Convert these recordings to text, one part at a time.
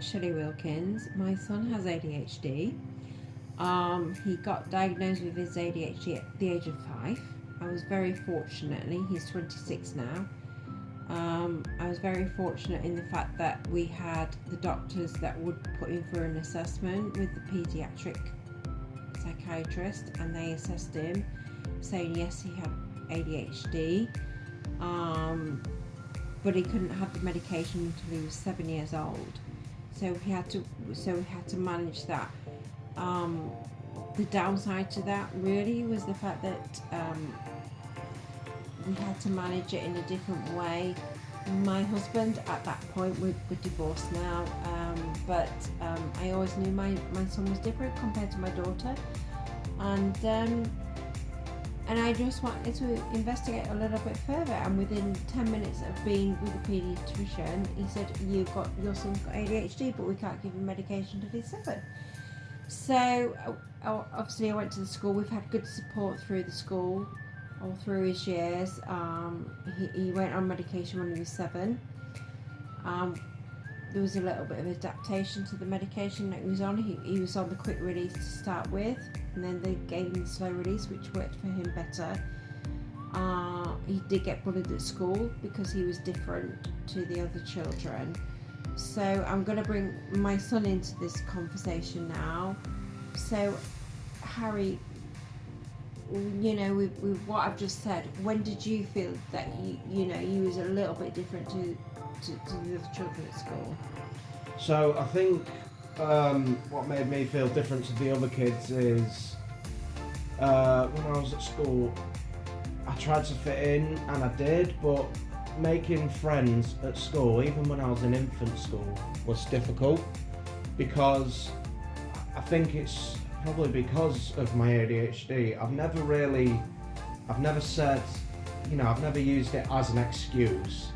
Shelley Wilkins. My son has ADHD. He got diagnosed with his ADHD at the age of 5. I was very fortunately, he's 26 now. I was very fortunate in the fact that we had the doctors that would put him for an assessment with the paediatric psychiatrist, and they assessed him, saying yes, he had ADHD, but he couldn't have the medication until he was 7 years old. So we had to manage that. The downside to that really was the fact that we had to manage it in a different way. My husband at that point, we're divorced now, but I always knew my son was different compared to my daughter, and I just wanted to investigate a little bit further. And within 10 minutes of being with the paediatrician, he said, your son's got ADHD, but we can't give him medication until he's 7. So obviously I went to the school. We've had good support through the school all through his years. He went on medication when he was 7. There was a little bit of adaptation to the medication that he was on. He was on the quick release to start with, and then they gave him the slow release, which worked for him better. He did get bullied at school because he was different to the other children. So I'm going to bring my son into this conversation now. So Harry, with what I've just said, when did you feel that you was a little bit different to the other children at school? So I think what made me feel different to the other kids is when I was at school, I tried to fit in, and I did, but making friends at school, even when I was in infant school, was difficult, because I think it's probably because of my ADHD. I've never said, I've never used it as an excuse,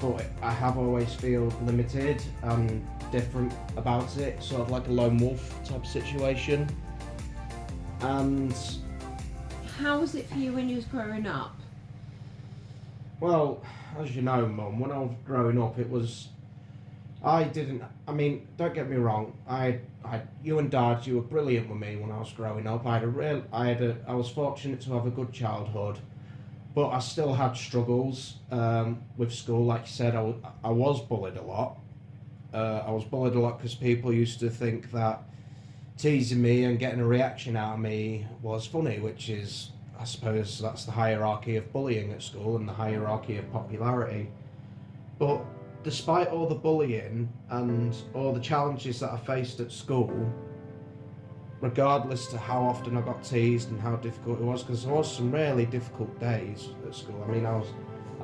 but I have always feel limited and different about it, sort of like a lone wolf type situation. And how was it for you when you was growing up? Well, as you know, Mum, when I was growing up, don't get me wrong, you and Dad, you were brilliant with me when I was growing up. I was fortunate to have a good childhood, but I still had struggles with school. Like you said, I was bullied a lot. I was bullied a lot because people used to think that teasing me and getting a reaction out of me was funny, which is, I suppose, that's the hierarchy of bullying at school and the hierarchy of popularity. But despite all the bullying and all the challenges that I faced at school, regardless to how often I got teased and how difficult it was, because there was some really difficult days at school. I mean, I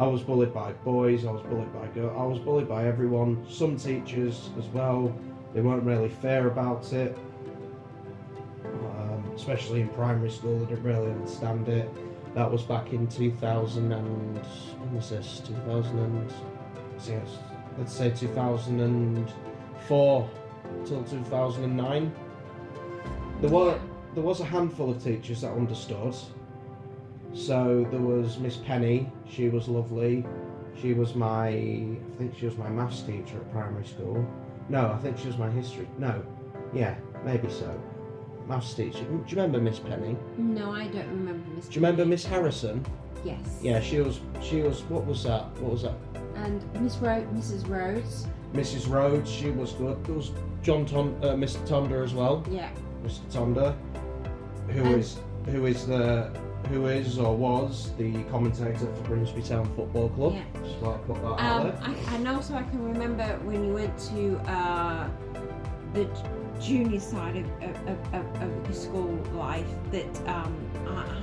was bullied by boys, I was bullied by girls, I was bullied by everyone, some teachers as well. They weren't really fair about it. Especially in primary school, I didn't really understand it. That was back in 2000 and, when was this? 2004 till 2009. There was a handful of teachers that understood. So there was Miss Penny, she was lovely. I think she was my maths teacher at primary school. No, I think she was my history. No, yeah, maybe so. Maths teacher. Do you remember Miss Penny? No, I don't remember Miss Penny. Do you remember Miss Harrison? Yes. Yeah, she was. What was that? And Mrs. Rhodes. Mrs. Rhodes, she was good. There was Mr. Tonda as well. Yeah. Mr. Tonda, who is or was the commentator for Grimsby Town Football Club. Yeah. Just like put that out there. And also I can remember when you went to the junior side of the school life, that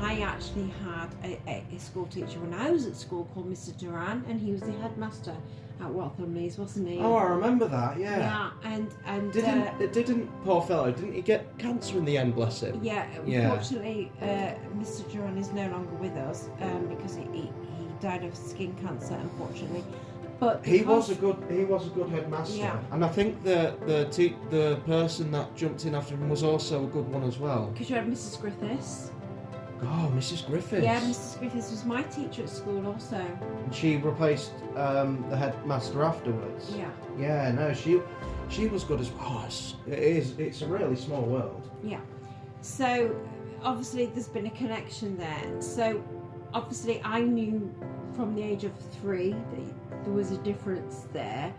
I actually had a school teacher when I was at school called Mr. Duran, and he was the headmaster at Walthamleys, wasn't he? Oh, I remember that. Yeah. Yeah, and didn't poor fellow? Didn't he get cancer in the end? Bless him. Yeah. Unfortunately, Mr. Duran is no longer with us because he died of skin cancer, unfortunately. But he was a good headmaster, yeah. And I think the person that jumped in after him was also a good one as well. Because you had Mrs. Griffiths. Oh, Mrs. Griffiths. Yeah, Mrs. Griffiths was my teacher at school also. And she replaced the headmaster afterwards. Yeah. Yeah, no, She was good as well. It's a really small world. Yeah. So obviously there's been a connection there. So obviously I knew from the age of 3 that there was a difference there.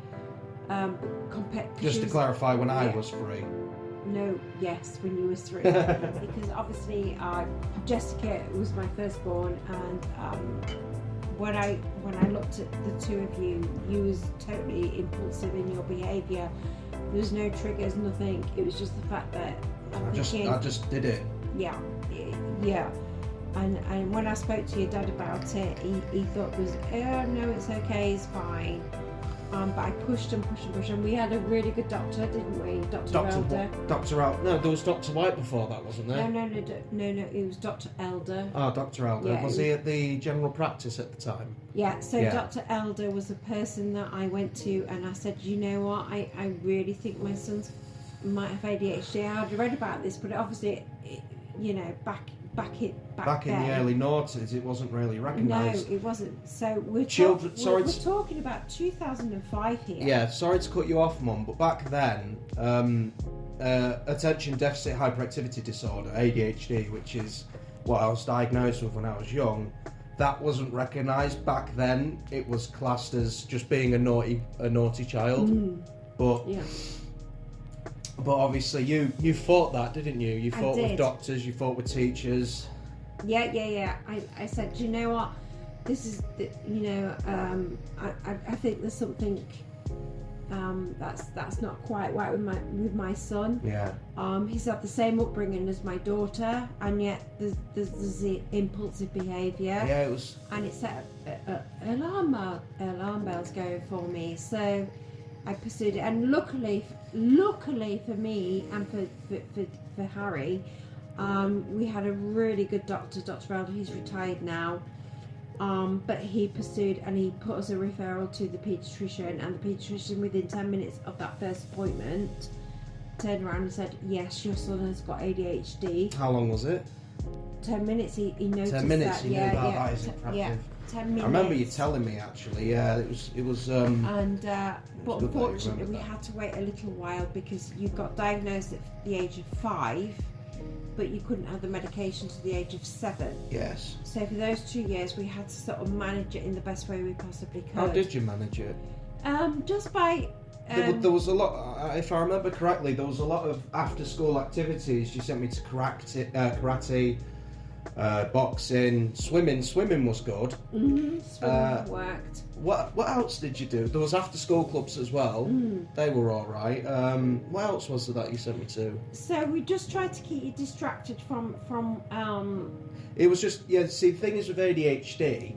Compared. Just to clarify, when I was 3. No, yes, when you was 3. Because obviously Jessica was my firstborn, and when I looked at the two of you, you was totally impulsive in your behaviour. There was no triggers, nothing. It was just the fact that I just did it. Yeah. And when I spoke to your dad about it, he thought it was, oh no, it's okay, it's fine. But I pushed and we had a really good doctor, didn't we? Dr. Elder. No, there was Dr. White before that, wasn't there? No, it was Dr. Elder. Oh, Dr. Elder. Yeah, was he at the general practice at the time? Yeah, so yeah. Dr. Elder was a person that I went to, and I said, you know what, I really think my son might have ADHD. I had read about this, but obviously, back in the early noughties, it wasn't really recognised. No, it wasn't. So we're talking about 2005 here. Yeah, sorry to cut you off, Mum, but back then, attention deficit hyperactivity disorder, ADHD, which is what I was diagnosed with when I was young, that wasn't recognised back then. It was classed as just being a naughty child. But yeah. But obviously you fought that, didn't you? You fought with doctors, you fought with teachers. Yeah. I said, you know what? This is, I think there's something that's not quite right with my son. Yeah. He's had the same upbringing as my daughter, and yet there's the impulsive behaviour. Yeah, it was. And it set alarm bells going for me. So I pursued it, and luckily for me and for Harry, we had a really good doctor, Dr. Elder. He's retired now, but he pursued and he put us a referral to the paediatrician, and the paediatrician within 10 minutes of that first appointment turned around and said, yes, your son has got ADHD. How long was it? 10 minutes. He noticed 10 minutes. That. He knew that. That is impressive. Yeah. 10 minutes. I remember you telling me, actually. Yeah, it was. But unfortunately, we had to wait a little while because you got diagnosed at the age of 5, but you couldn't have the medication to the age of 7. Yes. So for those 2 years, we had to sort of manage it in the best way we possibly could. How did you manage it? Just by. There was a lot. If I remember correctly, there was a lot of after-school activities. You sent me to karate. Boxing, swimming was good. Swimming worked. What else did you do? There was after school clubs as well. They were all right. What else was there that you sent me to? So we just tried to keep you distracted from. It was just See, the thing is with ADHD,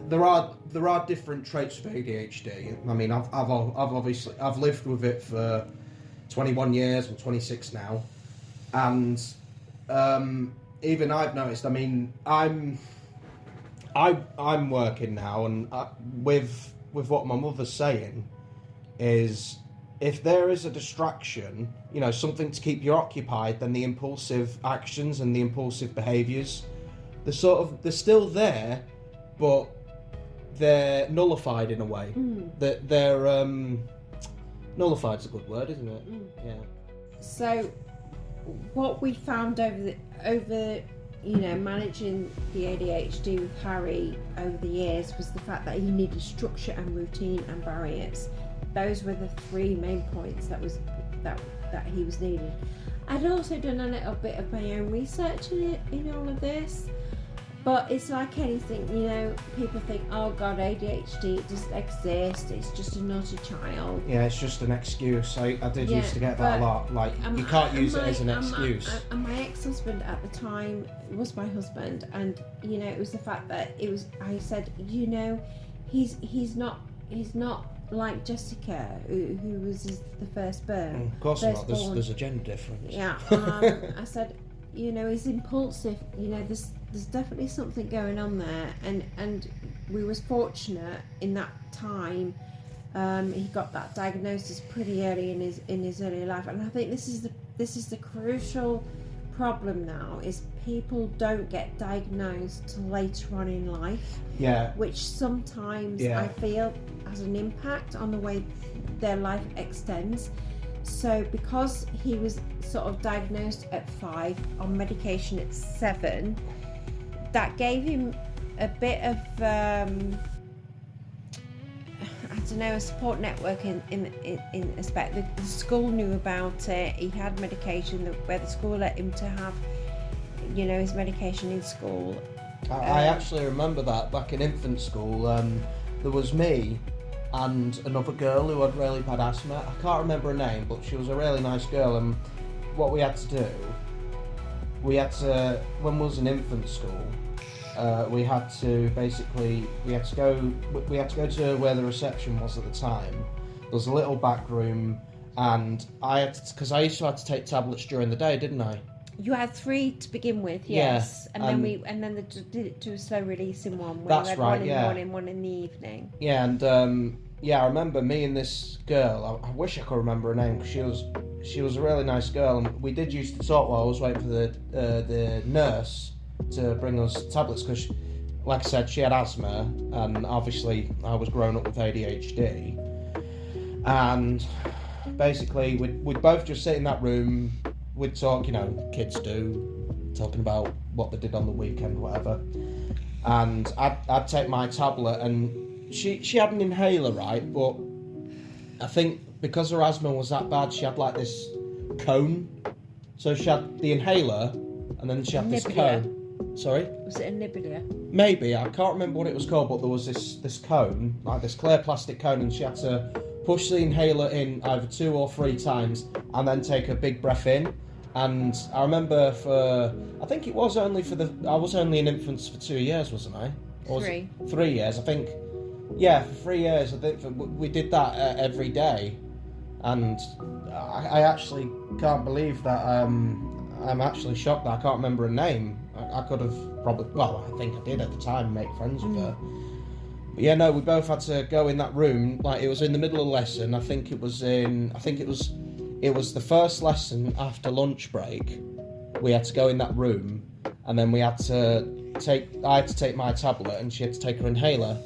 there are different traits of ADHD. I mean, I've lived with it for 21 years. I'm 26 now, and even I've noticed. I mean, I'm working now, and with what my mother's saying is, if there is a distraction, something to keep you occupied, then the impulsive actions and the impulsive behaviours, they're still there, but they're nullified in a way. They're nullified is a good word, isn't it? Yeah. So what we found over managing the ADHD with Harry over the years was the fact that he needed structure and routine and barriers. Those were the 3 main points that he was needing. I'd also done a little bit of my own research in all of this, but it's like anything, people think, oh God, ADHD, it doesn't exist, it's just a naughty child. Yeah, it's just an excuse. I did used to get that a lot, like, you can't use it as an excuse. And my ex-husband at the time was my husband, and, it was the fact that I said, he's not like Jessica, who was the firstborn. Of course not, there's a gender difference. Yeah, I said, he's impulsive, there's definitely something going on there, and we was fortunate in that time. He got that diagnosis pretty early in his early life, and I think this is the crucial problem now is people don't get diagnosed till later on in life. Yeah. Which sometimes Yeah. I feel has an impact on the way their life extends. So because he was sort of diagnosed at 5, on medication at 7, that gave him a bit of I don't know, a support network in aspect. The school knew about it. He had medication where the school let him to have, you know, his medication in school. I actually remember that back in infant school. There was me and another girl who had really bad asthma. I can't remember her name, but she was a really nice girl. And what we had to do, when we was in infant school, we had to go to where the reception was at the time. There was a little back room, and because I used to have to take tablets during the day, didn't I? You had 3 to begin with, yes, yeah, and then they did it to a slow releasing one. That's you had right, one in yeah. the morning, one in the evening. Yeah, and I remember me and this girl. I wish I could remember her name because she was a really nice girl, and we did used to talk while I was waiting for the nurse to bring us tablets because, like I said, she had asthma, and obviously I was growing up with ADHD, and basically we'd both just sit in that room. We'd talk, you know, kids do, talking about what they did on the weekend, whatever. And I'd take my tablet, and she had an inhaler, right? But I think because her asthma was that bad, she had like this cone. So she had the inhaler, and then she had this cone. Sorry? Was it a Niblia? Maybe, I can't remember what it was called, but there was this cone, like this clear plastic cone, and she had to push the inhaler in either 2 or 3 times and then take a big breath in. And I remember I think it was only I was only in infants for 2 years, wasn't I? Or 3. 3 years, I think. Yeah, for 3 years, I think we did that every day. And I actually can't believe that, I'm actually shocked that I can't remember her name. I could have probably, well, I think I did at the time, make friends with her. But yeah, no, we both had to go in that room. Like, it was in the middle of the lesson. I think it was the first lesson after lunch break. We had to go in that room, and then I had to take my tablet, and she had to take her inhaler.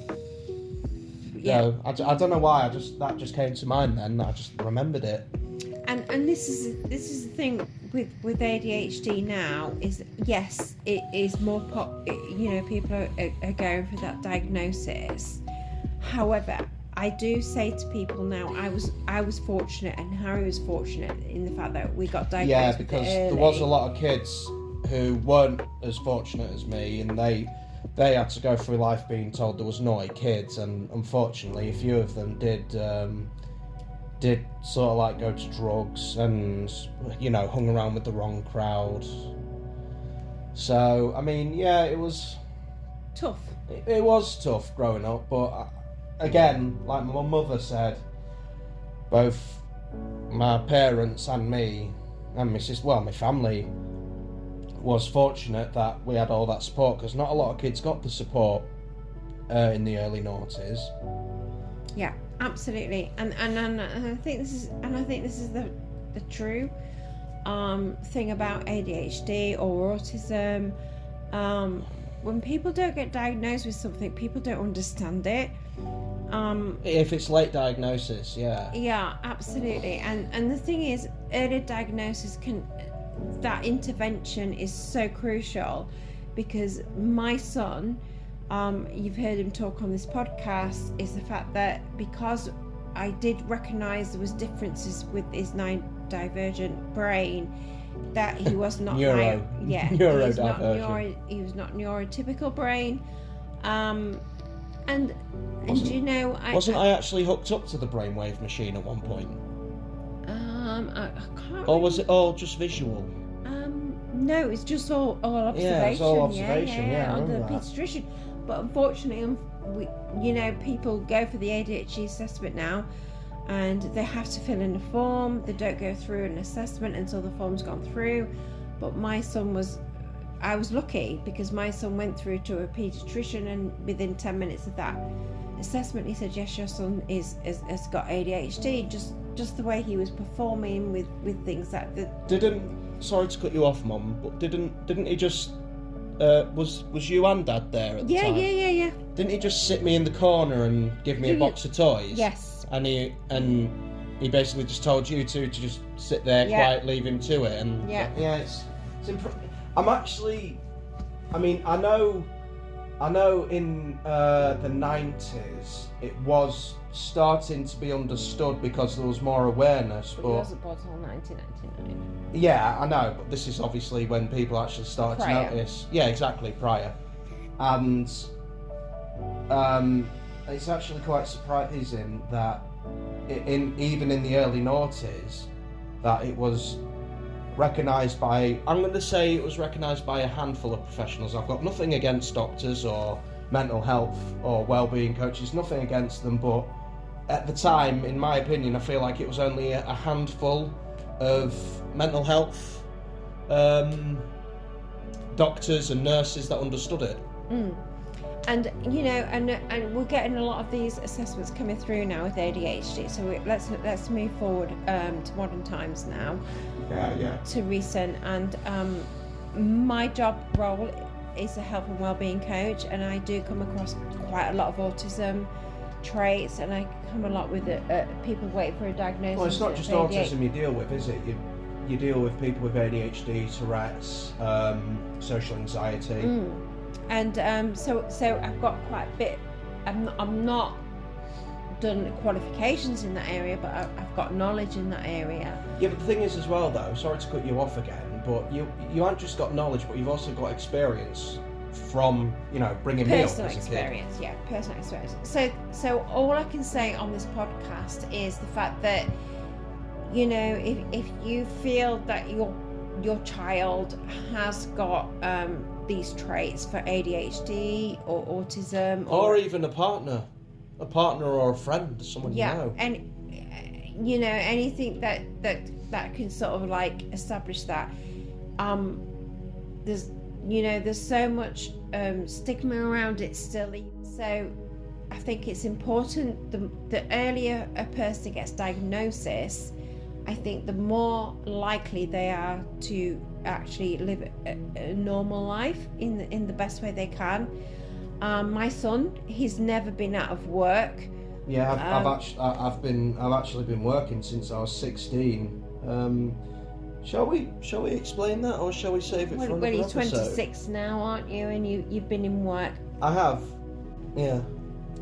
Yeah. So, I don't know why. That just came to mind then. I just remembered it. And this is the thing with ADHD now is, yes, it is more people are going for that diagnosis. However, I do say to people now, I was fortunate, and Harry was fortunate in the fact that we got diagnosed. Yeah, because there was a lot of kids who weren't as fortunate as me, and they had to go through life being told there was naughty kids, and unfortunately a few of them did sort of like go to drugs and, you know, hung around with the wrong crowd. So, I mean, yeah, it was tough. It was tough growing up, but again, like my mother said, both my parents and me and my sister, well, my family was fortunate that we had all that support, because not a lot of kids got the support in the early noughties. Yeah, absolutely, and I think this is the true thing about ADHD or autism. When people don't get diagnosed with something, people don't understand it. If it's late diagnosis, yeah. Yeah, absolutely, and the thing is, early diagnosis that intervention is so crucial, because my son, you've heard him talk on this podcast, is the fact that because I did recognise there was differences with his neurodivergent brain, that he was not neurodivergent. He was not neurotypical brain, and you know, I actually hooked up to the brainwave machine at one point? I can't. Or was it all just visual? No, it's just all observation. Yeah, it's all observation. Yeah, on the paediatrician. But unfortunately, people go for the ADHD assessment now, and they have to fill in a form. They don't go through an assessment until the form's gone through. But I was lucky, because my son went through to a paediatrician, and within 10 minutes of that assessment, he said, yes, your son has got ADHD. Just the way he was performing with things that sorry to cut you off, Mum, but didn't he just was you and Dad there at the time? Yeah. Didn't he just sit me in the corner and give me a box of toys? Yes. And he basically just told you two to just sit there quiet, leave him to it, and it's I'm actually, I mean, I know in the 90s it was starting to be understood because there was more awareness, but it wasn't born until 1999. Yeah, I know, but this is obviously when people actually started to notice. Yeah, exactly, prior. And it's actually quite surprising that even in the early noughties, that it was recognised by, I'm going to say it was recognised by a handful of professionals. I've got nothing against doctors or mental health or wellbeing coaches, nothing against them, but at the time, in my opinion, I feel like it was only a handful of mental health doctors and nurses that understood it. And you know, and we're getting a lot of these assessments coming through now with ADHD. So let's move forward to modern times now. Yeah. To recent, and my job role is a health and wellbeing coach, and I do come across quite a lot of autism traits, and I come a lot with people waiting for a diagnosis. Well, it's not just autism you deal with, is it? You deal with people with ADHD, Tourette's, social anxiety. And so I've got quite a bit. I'm not done qualifications in that area, but I've got knowledge in that area. Yeah, but the thing is as well, though, sorry to cut you off again, but you haven't just got knowledge, but you've also got experience from, bringing me up as a kid. Personal experience. So all I can say on this podcast is the fact that, if you feel that your child has got these traits for ADHD or autism, or even a partner or a friend, someone you know. And anything that can sort of like establish that. There's so much stigma around it still. So I think it's important the earlier a person gets diagnosis, I think the more likely they are to actually live a normal life in the best way they can. My son, he's never been out of work. Yeah, I've actually been working since I was 16. Shall we explain that, or shall we save it for another episode? Well, you're 26 now, aren't you? And you've been in work. I have. Yeah.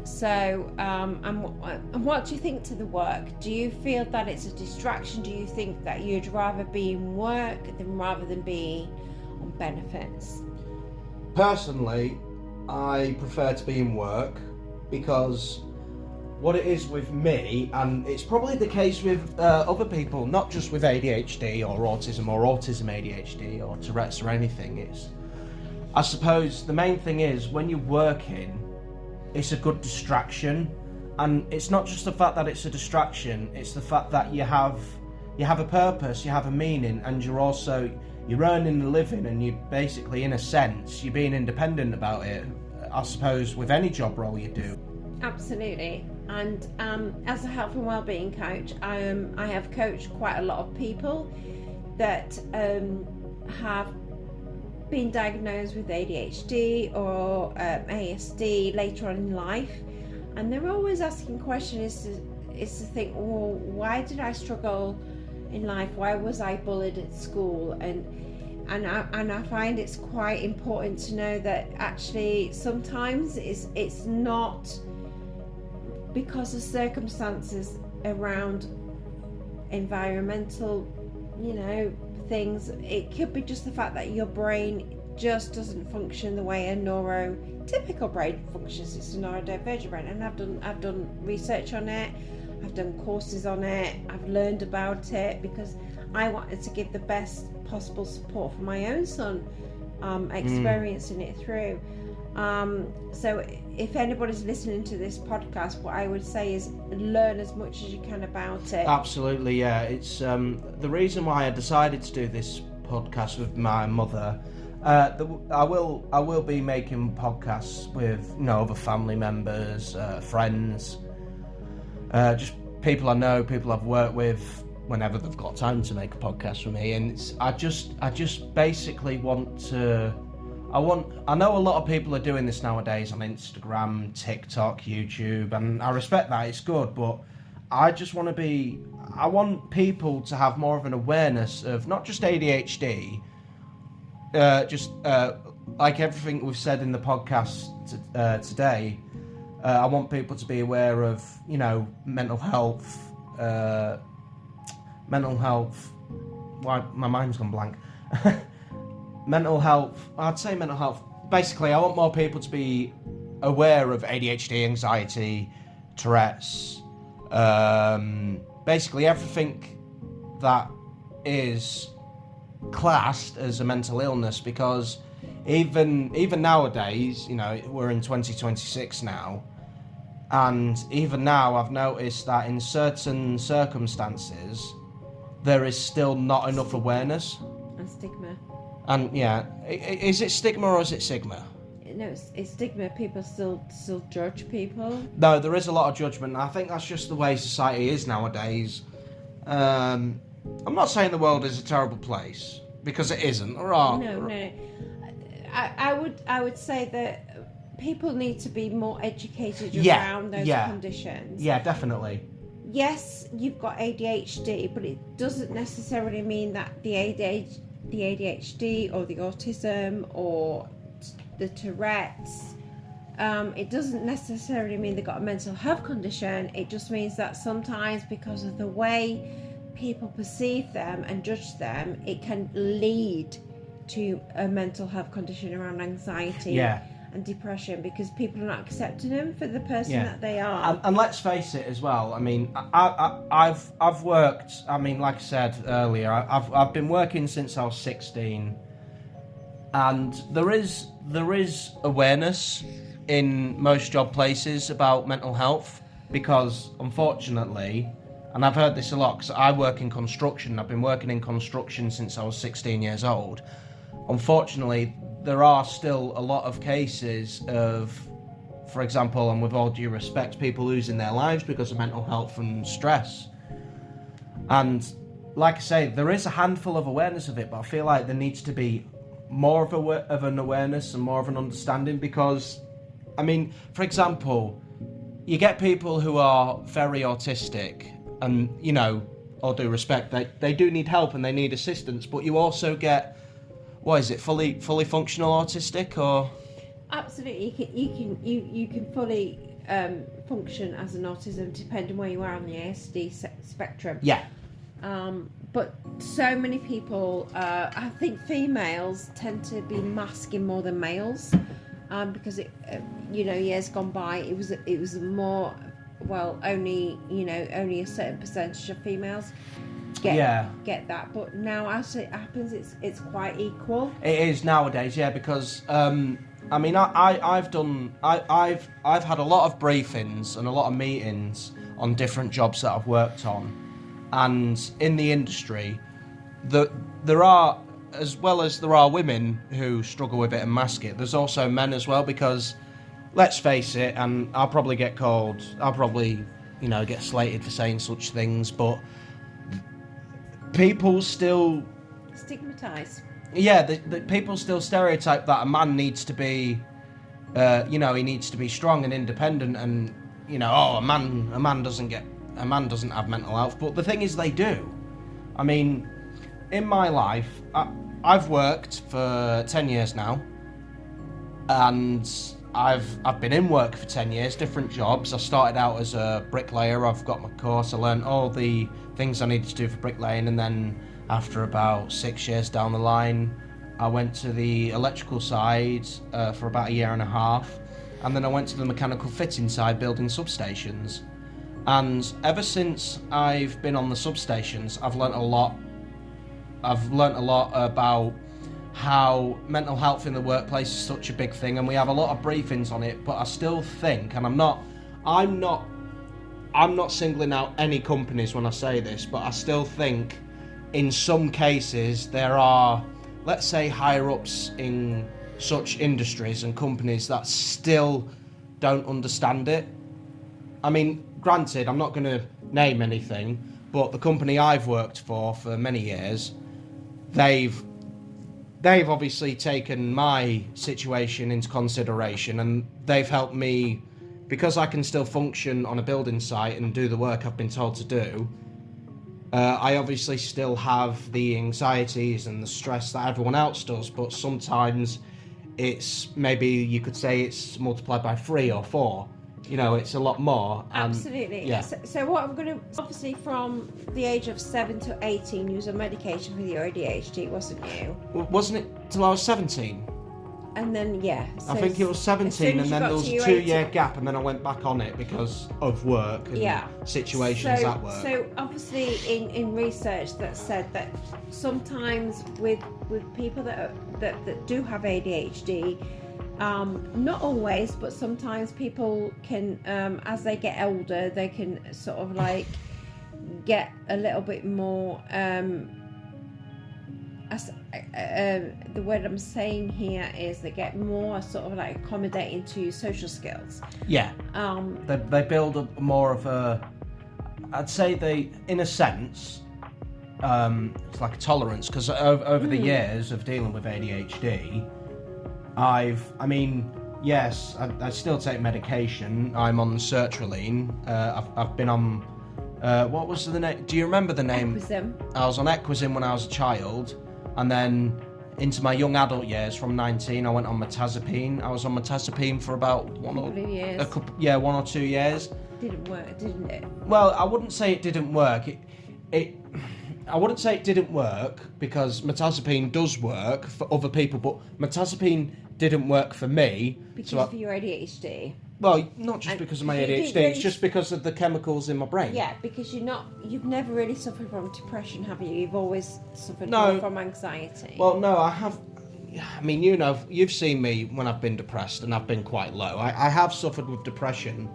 So, and what do you think to the work? Do you feel that it's a distraction? Do you think that you'd rather be in work rather than be on benefits? Personally, I prefer to be in work because what it is with me, and it's probably the case with other people, not just with ADHD or autism ADHD or Tourette's or anything, is, I suppose the main thing is when you're working, it's a good distraction. And it's not just the fact that it's a distraction, it's the fact that you have a purpose, you have a meaning, and you're earning a living, and you basically, in a sense, you're being independent about it, I suppose, with any job role you do. Absolutely. And as a health and wellbeing coach, I have coached quite a lot of people that have been diagnosed with ADHD or ASD later on in life, and they're always asking questions is to think, well, why did I struggle in life? Why was I bullied at school? And I find it's quite important to know that actually sometimes it's not because of circumstances around environmental, things. It could be just the fact that your brain just doesn't function the way a neurotypical brain functions. It's a neurodivergent brain, and I've done research on it. I've done courses on it. I've learned about it because I wanted to give the best possible support for my own son, experiencing it through. So if anybody's listening to this podcast, what I would say is learn as much as you can about it. Absolutely, yeah. It's the reason why I decided to do this podcast with my mother. I will be making podcasts with other family members, friends, just people I know, people I've worked with, whenever they've got time to make a podcast with me, and I just basically want to. I know a lot of people are doing this nowadays on Instagram, TikTok, YouTube, and I respect that, it's good, but I want people to have more of an awareness of not just ADHD, like everything we've said in the podcast today. I want people to be aware of, mental health. Why my mind's gone blank. Mental health. I'd say mental health. Basically, I want more people to be aware of ADHD, anxiety, Tourette's. Basically, everything that is classed as a mental illness, because even nowadays, we're in 2026 now, and even now I've noticed that in certain circumstances there is still not enough awareness and stigma. And yeah, is it stigma or is it sigma? No, it's stigma. People still judge people. No, there is a lot of judgment. I think that's just the way society is nowadays. I'm not saying the world is a terrible place, because it isn't. No. I would say that people need to be more educated around those conditions. Yeah, definitely. Yes, you've got ADHD, but it doesn't necessarily mean that the ADHD or the autism or the Tourette's, it doesn't necessarily mean they've got a mental health condition. It just means that sometimes, because of the way people perceive them and judge them, it can lead to a mental health condition around anxiety and depression, because people are not accepting them for the person that they are. And let's face it as well. I mean, I've worked. I mean, like I said earlier, I've been working since I was 16, and there is awareness in most job places about mental health, because unfortunately, and I've heard this a lot because I work in construction. I've been working in construction since I was 16 years old. Unfortunately, there are still a lot of cases of, for example, and with all due respect, people losing their lives because of mental health and stress. And like I say, there is a handful of awareness of it, but I feel like there needs to be more of an awareness and more of an understanding, because, I mean, for example, you get people who are very autistic, and, all due respect, they do need help and they need assistance, but you also get, what is it, fully functional autistic, or? Absolutely, you can fully function as an autism, depending where you are on the ASD spectrum. Yeah. But so many people, I think females tend to be masking more than males, because years gone by, it was more, only a certain percentage of females get that, but now as it happens, it's quite equal. It is nowadays, because I mean, I've had a lot of briefings and a lot of meetings on different jobs that I've worked on, and in the industry, there are, as well as there are women who struggle with it and mask it, there's also men as well, because let's face it, and I'll probably get slated for saying such things, but people still stigmatise. Yeah, the people still stereotype that a man needs to be, he needs to be strong and independent, and a man doesn't have mental health. But the thing is, they do. I mean, in my life, I've worked for 10 years now, and I've been in work for 10 years, different jobs. I started out as a bricklayer. I've got my course. I learned all the things I needed to do for bricklaying, and then after about 6 years down the line, I went to the electrical side for about a year and a half, and then I went to the mechanical fitting side, building substations. And ever since I've been on the substations, I've learnt a lot. I've learnt a lot about how mental health in the workplace is such a big thing, and we have a lot of briefings on it, but I still think, and I'm not singling out any companies when I say this, but I still think in some cases there are, let's say, higher ups in such industries and companies that still don't understand it. I mean, granted, I'm not going to name anything, but the company I've worked for many years, they've obviously taken my situation into consideration, and they've helped me, because I can still function on a building site and do the work I've been told to do. I obviously still have the anxieties and the stress that everyone else does, but sometimes it's, maybe you could say it's multiplied by 3 or 4. You know, it's a lot more. Absolutely. Yeah. So what I'm going to, obviously from the age of 7 to 18, you was on medication for your ADHD, wasn't you? Wasn't it till I was 17? And then, yeah. So I think it was 17, and then there was a 2-year 18 gap, and then I went back on it because of work and situations at work. So obviously in research that said that sometimes with people that do have ADHD, not always, but sometimes people can, as they get older, they can sort of like get a little bit more, the word I'm saying here is they get more sort of like accommodating to social skills. Yeah. They build up more of a, I'd say they, in a sense, it's like a tolerance, because over the years of dealing with ADHD, I still take medication. I'm on sertraline. I've been on, what was the name? Do you remember the name? Equism. I was on Equism when I was a child, and then into my young adult years, from 19, I went on metazapine. I was on metazapine for about 1 or 2 years. Didn't work, didn't it? Well, I wouldn't say it didn't work. I wouldn't say it didn't work, because metazapine does work for other people, but metazapine didn't work for me. Because of your ADHD. Well, not just because of my ADHD, it's just because of the chemicals in my brain. Yeah, because you've never really suffered from depression, have you? You've always suffered more from anxiety. Well, no, I have. I mean, you've seen me when I've been depressed, and I've been quite low. I have suffered with depression,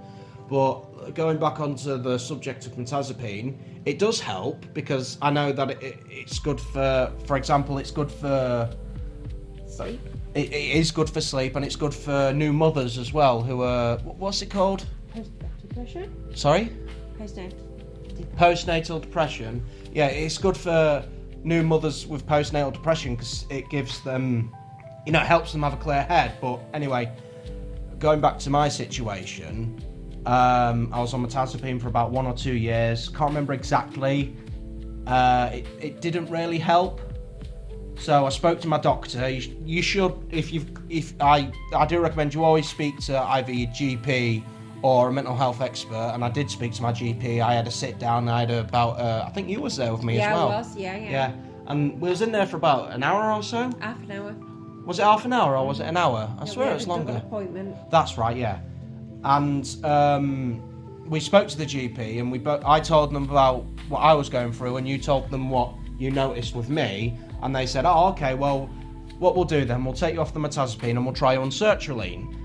but going back onto the subject of metazapine, it does help, because I know that it's good for example, it's good for sleep. It is good for sleep, and it's good for new mothers as well, who are, what's it called? Depression? Sorry? Postnatal depression. Yeah, it's good for new mothers with postnatal depression, because it gives them, it helps them have a clear head. But anyway, going back to my situation, I was on metazapine for about 1 or 2 years. Can't remember exactly. It didn't really help. So I spoke to my doctor. You should, I do recommend you always speak to either your GP or a mental health expert. And I did speak to my GP. I had a sit down. I had about, I think you was there with me as well. Yeah, I was. Yeah. Yeah, and we was in there for about an hour or so. Half an hour. Was it half an hour or was it an hour? I swear it was longer. Appointment. That's right. Yeah, and we spoke to the GP, and I told them about what I was going through, and you told them what you noticed with me. And they said, oh, okay, well, what we'll do then, we'll take you off the metazapine and we'll try you on sertraline.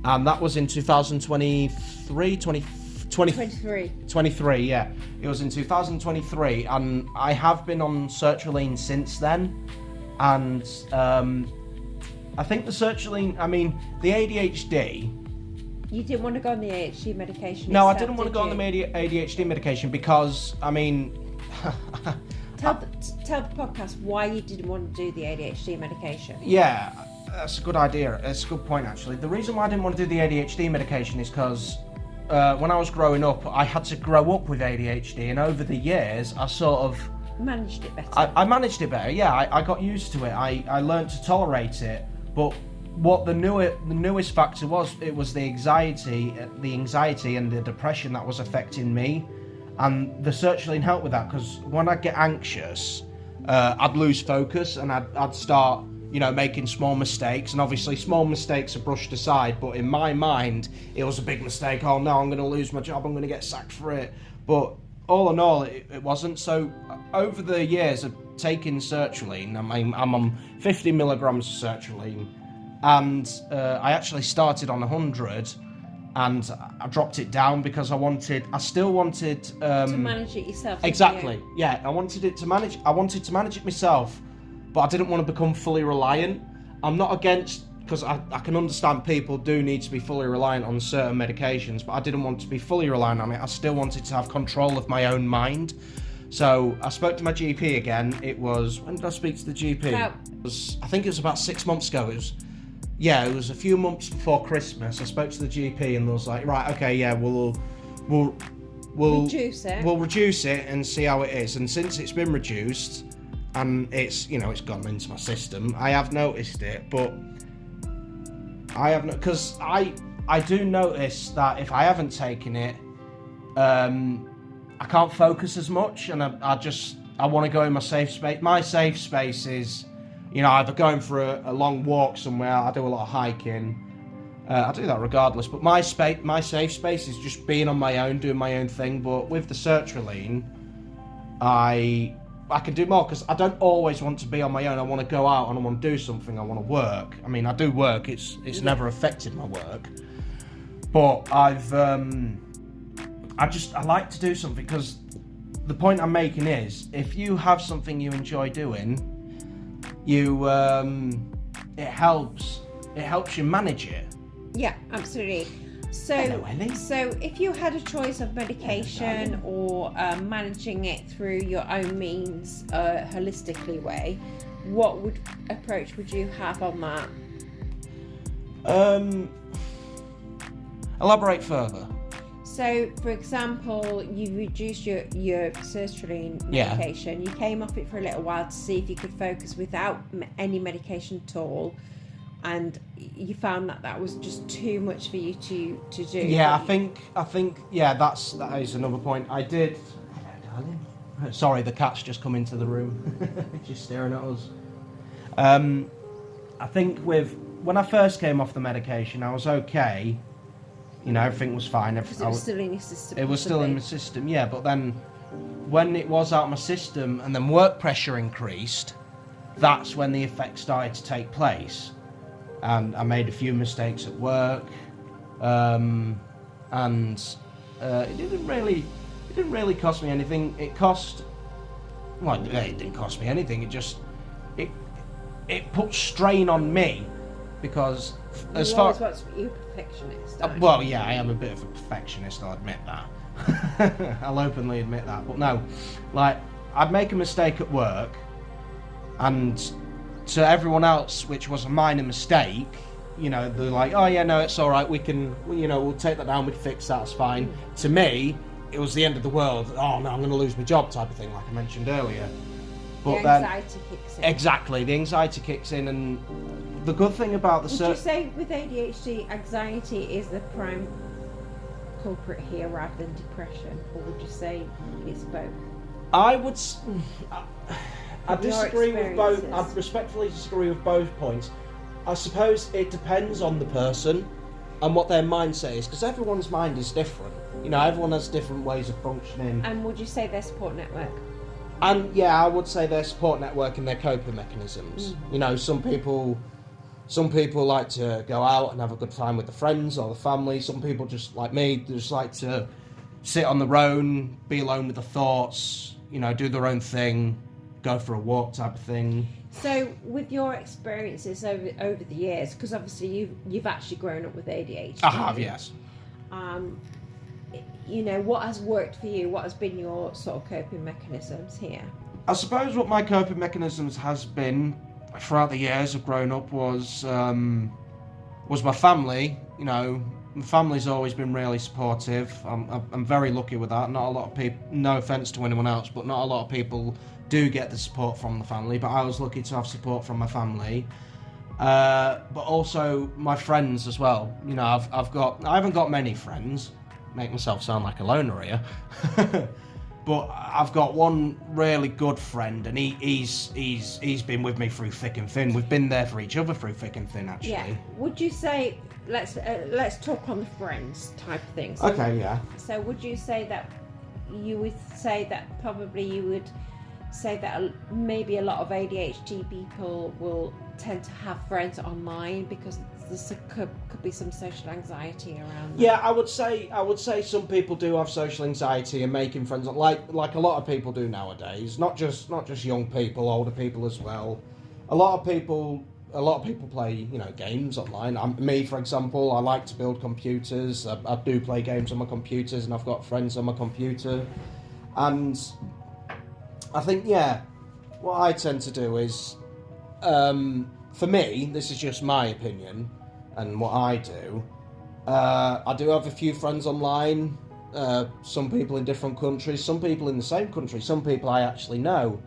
And that was in 2023, 23, yeah. It was in 2023, and I have been on sertraline since then. And I think the sertraline, the ADHD... You didn't want to go on the ADHD medication? No, I didn't want to go on the ADHD medication because, Tell the podcast why you didn't want to do the ADHD medication. Yeah, that's a good idea. It's a good point, actually. The reason why I didn't want to do the ADHD medication is because when I was growing up, I had to grow up with ADHD, and over the years, I sort of... Managed it better. I managed it better, yeah. I got used to it. I learned to tolerate it. But what the newest factor was, it was the anxiety and the depression that was affecting me. And the sertraline helped with that, because when I get anxious, I'd lose focus, and I'd start, making small mistakes. And obviously small mistakes are brushed aside, but in my mind, it was a big mistake. Oh no, I'm going to lose my job, I'm going to get sacked for it. But all in all, it wasn't. So over the years of taking sertraline, I'm on 50 milligrams of sertraline, and I actually started on 100. And I dropped it down because I still wanted to manage it yourself. Exactly. Yeah, I wanted to manage it myself, but I didn't want to become fully reliant. I'm not against, because I can understand people do need to be fully reliant on certain medications, but I didn't want to be fully reliant on it. I still wanted to have control of my own mind. So I spoke to my GP again. It was, when did I speak to the GP? I think it was about 6 months ago. It was a few months before Christmas. I spoke to the GP and they was like, right, okay, yeah, we'll reduce it. We'll reduce it and see how it is. And since it's been reduced and it's gone into my system, I have noticed it, but I have because I do notice that if I haven't taken it, I can't focus as much, and I want to go in my safe space. My safe space is, either going for a long walk somewhere. I do a lot of hiking. I do that regardless, but my safe space is just being on my own, doing my own thing. But with the sertraline, I can do more because I don't always want to be on my own. I want to go out and I want to do something. I want to work. I mean, I do work. It's never affected my work, but I like to do something because the point I'm making is if you have something you enjoy doing, it helps you manage it. Yeah, absolutely. So, hello, Ellie. So if you had a choice of medication or managing it through your own means, holistically way, what approach would you have on that? Elaborate further. So, for example, you reduced your sertraline medication. You came off it for a little while to see if you could focus without any medication at all, and you found that was just too much for you to do. Yeah, I think that is another point. I did. Hello, darling. Sorry, the cat's just come into the room. Just staring at us. I think when I first came off the medication, I was okay. Everything was fine. Because it was still in your system. It was still in my system, yeah. But then, when it was out of my system and then work pressure increased, that's when the effects started to take place. And I made a few mistakes at work, and it didn't really cost me anything. It didn't cost me anything. It put strain on me because you're a perfectionist. Well, yeah, I am a bit of a perfectionist. I'll admit that. I'll openly admit that. But no, I'd make a mistake at work, and to everyone else, which was a minor mistake, they're like, oh yeah, no, it's all right. We can, we'll take that down. We can fix that. It's fine. To me, it was the end of the world. Oh no, I'm going to lose my job, type of thing, like I mentioned earlier. But the anxiety kicks in. Exactly, the anxiety kicks in, and the good thing about the would you say with ADHD, anxiety is the prime culprit here rather than depression, or would you say it's both? I disagree with both. I respectfully disagree with both points. I suppose it depends on the person and what their mindset is, because everyone's mind is different. Everyone has different ways of functioning. And would you say their support network? And yeah, I would say their support network and their coping mechanisms. Some people like to go out and have a good time with the friends or the family. Some people, just like me, just like to sit on their own, be alone with the thoughts, do their own thing, go for a walk type of thing. So with your experiences over the years, because obviously you've actually grown up with ADHD. I have, yes. What has worked for you? What has been your sort of coping mechanisms here? I suppose what my coping mechanisms has been throughout the years of growing up was my family. My family's always been really supportive. I'm very lucky with that. Not a lot of people, no offence to anyone else, but not a lot of people do get the support from the family. But I was lucky to have support from my family. But also my friends as well. I haven't got many friends. Make myself sound like a loner here. But I've got one really good friend, and he's been with me through thick and thin. We've been there for each other through thick and thin, actually. Yeah. Would you say let's talk on the friends type of things? Okay, yeah. So would you say that you would say that probably you would say that maybe a lot of ADHD people will tend to have friends online because there could be some social anxiety around that? Yeah, I would say some people do have social anxiety and making friends like a lot of people do nowadays. Not just young people, older people as well. A lot of people play games online. Me, for example, I like to build computers. I do play games on my computers, and I've got friends on my computer. And I think, what I tend to do is, for me, this is just my opinion and what I do. I do have a few friends online, some people in different countries, some people in the same country, some people I actually know.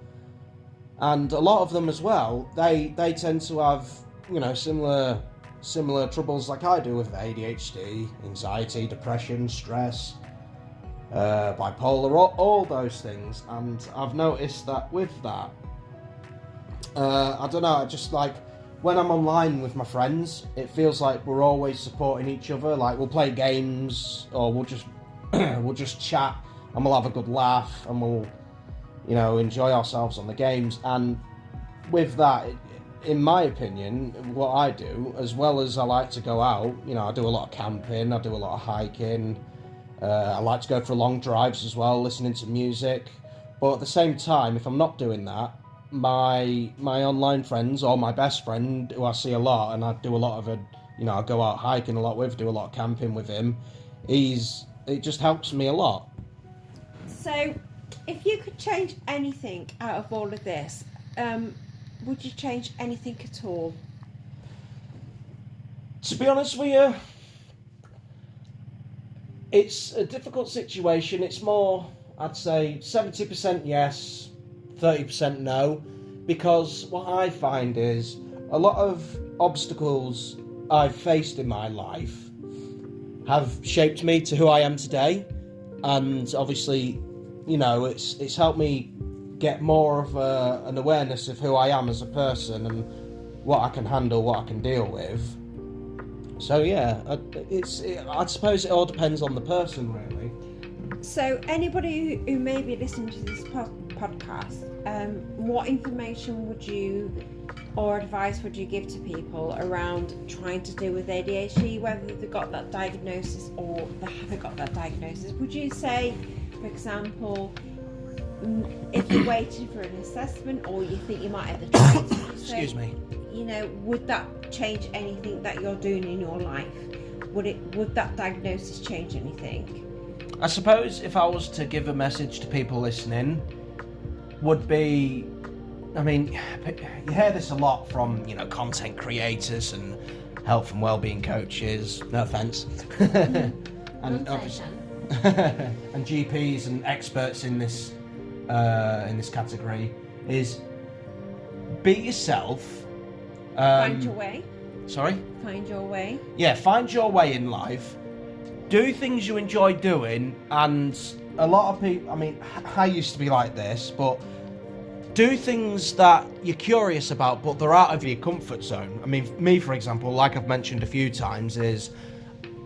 And a lot of them as well, they tend to have, similar troubles like I do with ADHD, anxiety, depression, stress, bipolar, all those things. And I've noticed that with that, I don't know, I just like, when I'm online with my friends, it feels like we're always supporting each other. Like, we'll play games, or we'll just chat, and we'll have a good laugh, and we'll, enjoy ourselves on the games. And with that, in my opinion, what I do, as well as I like to go out, I do a lot of camping, I do a lot of hiking, I like to go for long drives as well, listening to music. But at the same time, if I'm not doing that, my online friends, or my best friend, who I see a lot, and I do a lot of it, I go out hiking a lot with, do a lot of camping with him, it just helps me a lot. So, if you could change anything out of all of this, would you change anything at all? To be honest with you, it's a difficult situation. It's more, I'd say, 70% yes, 30% no, because what I find is a lot of obstacles I've faced in my life have shaped me to who I am today, and obviously, it's helped me get more of an awareness of who I am as a person and what I can handle, what I can deal with. So yeah, I suppose it all depends on the person, really. So anybody who may be listening to this podcast, what information would you, or advice would you give to people around trying to deal with ADHD, whether they've got that diagnosis or they haven't got that diagnosis? Would you say, for example, if you're waiting for an assessment, or you think you might have the choice, Excuse me. Would that change anything that you're doing in your life? Would that diagnosis change anything? I suppose if I was to give a message to people listening, would be, you hear this a lot from, content creators and health and wellbeing coaches, no offence, and GPs and experts in this category, is be yourself. Find your way. Sorry? Find your way. Yeah, find your way in life. Do things you enjoy doing, and a lot of people, I used to be like this, but do things that you're curious about, but they're out of your comfort zone. Me, for example, like I've mentioned a few times, is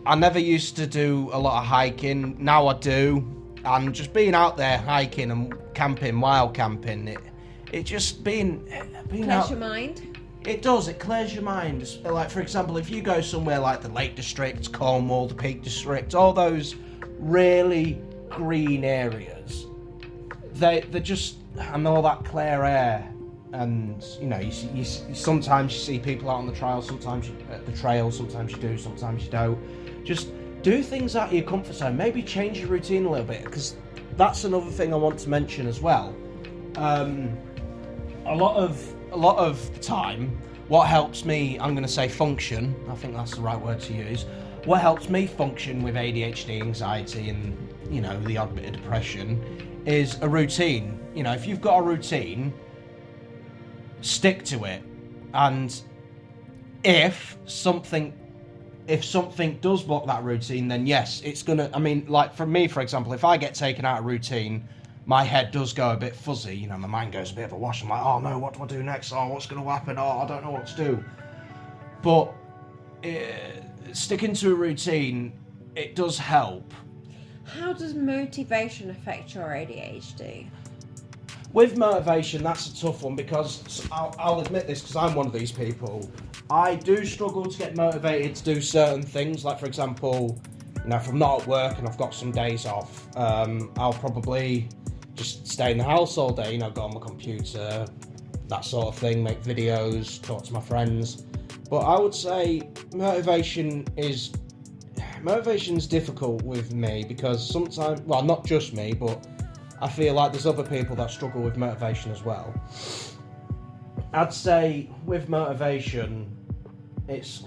I never used to do a lot of hiking. Now I do, and just being out there hiking and camping, wild camping, it just being Clears out. your mind. It does, it clears your mind. Like, for example, if you go somewhere like the Lake District, Cornwall, the Peak District, all those really green areas, they're just, and all that clear air, and, you sometimes you see people out on the trail, sometimes at the trail, sometimes you do, sometimes you don't. Just do things out of your comfort zone, maybe change your routine a little bit, because that's another thing I want to mention as well. A lot of the time, what helps me, I'm going to say function, I think that's the right word to use, what helps me function with ADHD, anxiety, and, the odd bit of depression, is a routine. If you've got a routine, stick to it. And if something does block that routine, then yes, it's going to, like for me, for example, if I get taken out of routine, my head does go a bit fuzzy, my mind goes a bit of a wash. I'm like, oh no, what do I do next? Oh, what's going to happen? Oh, I don't know what to do. But sticking to a routine, it does help. How does motivation affect your ADHD? With motivation, that's a tough one, because I'll admit this, because I'm one of these people. I do struggle to get motivated to do certain things. Like, for example, if I'm not at work and I've got some days off, I'll probably just stay in the house all day, go on my computer, that sort of thing, make videos, talk to my friends. But I would say motivation's difficult with me, because sometimes, well, not just me, but I feel like there's other people that struggle with motivation as well. I'd say with motivation, it's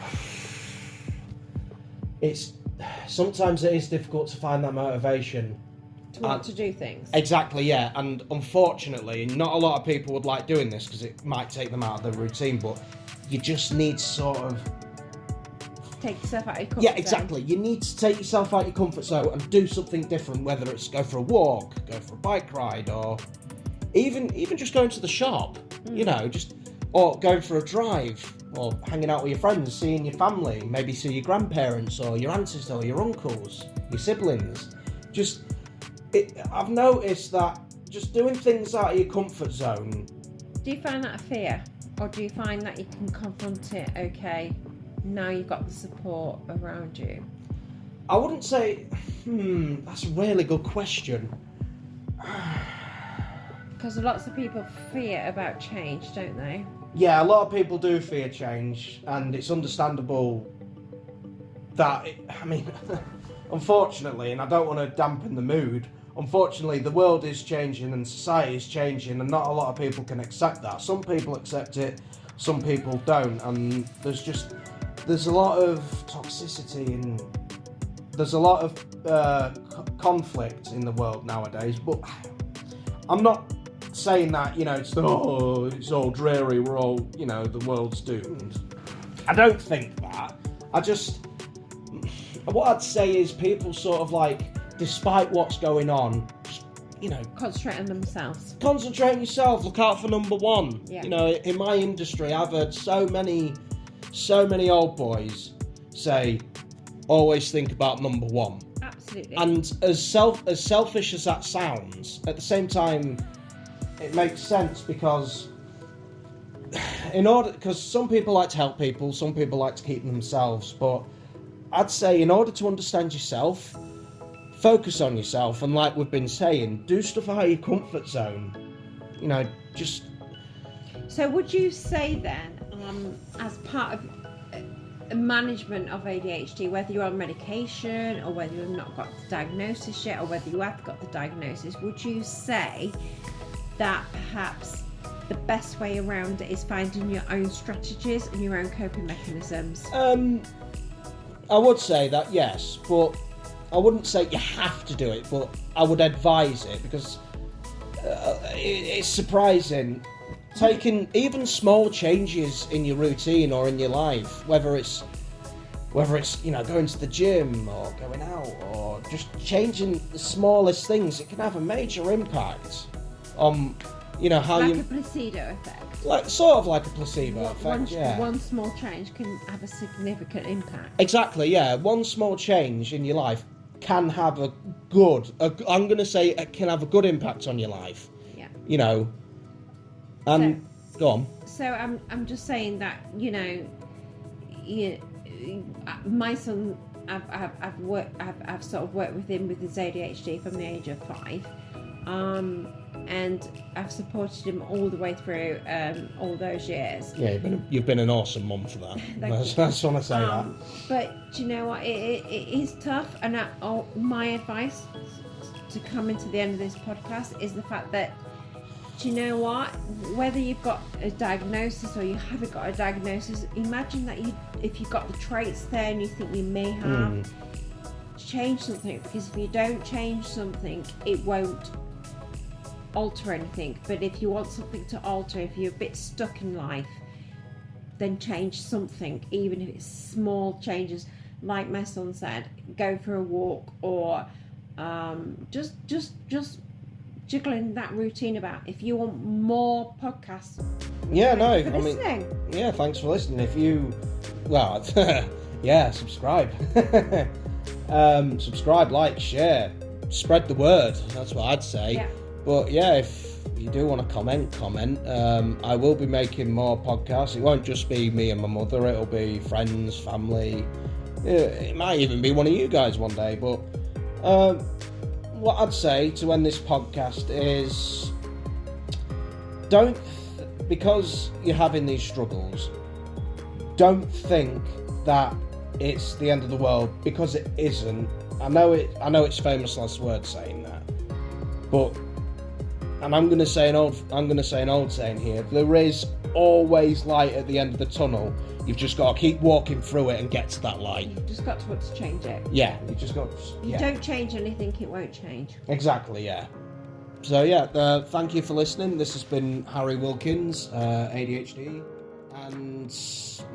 sometimes it is difficult to find that motivation. To want to do things. Exactly, yeah. And unfortunately, not a lot of people would like doing this because it might take them out of their routine, but you just need to sort of... Take yourself out of your comfort Yeah, exactly. You need to take yourself out of your comfort zone and do something different, whether it's go for a walk, go for a bike ride, or even just going to the shop, you know, or going for a drive, or hanging out with your friends, seeing your family, maybe see your grandparents, or your aunties, or your uncles, your siblings. I've noticed that just doing things out of your comfort zone... Do you find that a fear? Or do you find that you can confront it, okay, now you've got the support around you? I wouldn't say... that's a really good question. Because lots of people fear about change, don't they? Yeah, a lot of people do fear change, and it's understandable that... unfortunately, and I don't want to dampen the mood, unfortunately the world is changing and society is changing, and not a lot of people can accept that. Some people accept it, some people don't, and there's a lot of toxicity and there's a lot of conflict in the world nowadays. But I'm not saying that, you know, it's all dreary, we're all, you know, the world's doomed. I don't think that. What I'd say is people sort of like, despite what's going on, you know... Concentrate on themselves. Concentrate on yourself, look out for number one. Yeah. You know, in my industry, I've heard so many old boys say, always think about number one. Absolutely. And as selfish as that sounds, at the same time, it makes sense because some people like to help people, some people like to keep themselves, but I'd say in order to understand yourself, focus on yourself, and like we've been saying, do stuff out of your comfort zone. You know, just... So would you say then, as part of management of ADHD, whether you're on medication or whether you've not got the diagnosis yet or whether you have got the diagnosis, would you say that perhaps the best way around it is finding your own strategies and your own coping mechanisms? I would say that, yes, but I wouldn't say you have to do it, but I would advise it because it's surprising. Taking even small changes in your routine or in your life, whether it's you know, going to the gym or going out or just changing the smallest things, it can have a major impact on, you know, how like a placebo effect. Like sort of like a placebo effect, yeah. One small change can have a significant impact. Exactly, yeah. One small change in your life can have it can have a good impact on your life. Yeah. You know. And go on. So I'm just saying that, you know, my son, I've sort of worked with him with his ADHD from the age of 5, and I've supported him all the way through all those years. Yeah, you've been an awesome mum for that. I just want to say that. But do you know what? It is tough, and my advice to come into the end of this podcast is the fact that, do you know what? Whether you've got a diagnosis or you haven't got a diagnosis, imagine that if you've got the traits there and you think you may have, change something, because if you don't change something, it won't alter anything. But if you want something to alter, if you're a bit stuck in life, then change something, even if it's small changes. Like my son said, go for a walk, or just jiggling that routine about. If you want more podcasts, yeah, thanks for listening. If you, subscribe. Subscribe, like, share, spread the word. That's what I'd say. Yeah. But yeah, if you do want to comment. I will be making more podcasts. It won't just be me and my mother. It'll be friends, family. It might even be one of you guys one day. But what I'd say to end this podcast is, because you're having these struggles, don't think that it's the end of the world, because it isn't. I know it's famous last word saying that, but and I'm gonna say an old saying here. There is always light at the end of the tunnel. You've just got to keep walking through it and get to that light. You've just got to want to change it. Yeah, you just got. You don't change anything, it won't change. Exactly. Yeah. So yeah, thank you for listening. This has been Harry Wilkins, ADHD, and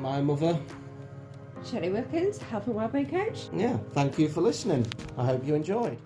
my mother, Shelley Wilkins, Health and Wellbeing Coach. Yeah, thank you for listening. I hope you enjoyed.